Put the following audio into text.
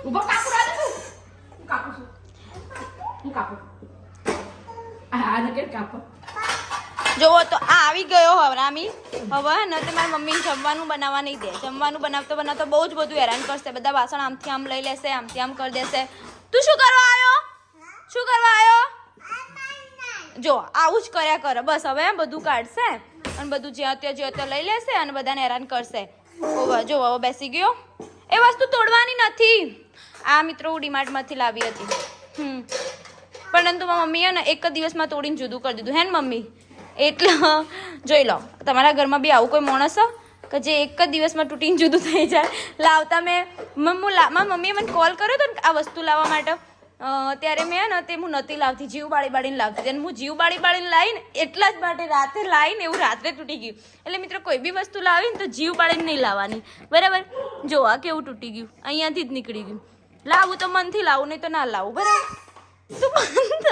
ઉભો કાપુ રાજ તું કાપુ છું હું કાપુ આ નકે કાપુ જોવો તો આ આવી ગયો હવરામી હવે ન તે મારી મમ્મી જમવાનું બનાવવા નહીં દે જમવાનું બનાવતો બહુ જ બધું હેરાન કરશે બધા વાસણ આમથી આમ લઈ લેશે આમથી આમ કરી દેશે તું શું કરવા આવ્યો જો આવું જ કર્યા કરે બસ હવે બધું કાઢશે અને બધું જ્યાં ત્યાં લઈ લેશે અને બધાને હેરાન કરશે જો હવે બેસી ગયો એ વસ્તુ તોડવાની નથી આ મિત્રો હું ડીમાર્ટમાંથી લાવી હતી પરંતુ મારી મમ્મીએ ને એક જ દિવસમાં તોડીને જુદું કરી દીધું હે ને મમ્મી એટલે જોઈ લો તમારા ઘરમાં બી આવું કોઈ માણસ કે જે એક જ દિવસમાં તૂટીને જુદું થઈ જાય લાવતા મારી મમ્મીએ મને કોલ કર્યો હતો ને આ વસ્તુ લાવવા માટે ત્યારે મેં ને તે હું નથી લાવતી જીવ બાળીને લાવતી અને હું જીવ બાળીને લાવીને એટલા જ માટે રાતે લાવીને એવું રાત્રે તૂટી ગયું એટલે મિત્રો કોઈ બી વસ્તુ લાવીને તો જીવ બાળીને નહીં લાવવાની બરાબર જો આ કેવું તૂટી ગયું અહીંયાથી જ નીકળી ગયું લાવું તો મનથી લાવું નહીં તો ના લાવું બરાબર તું બંધ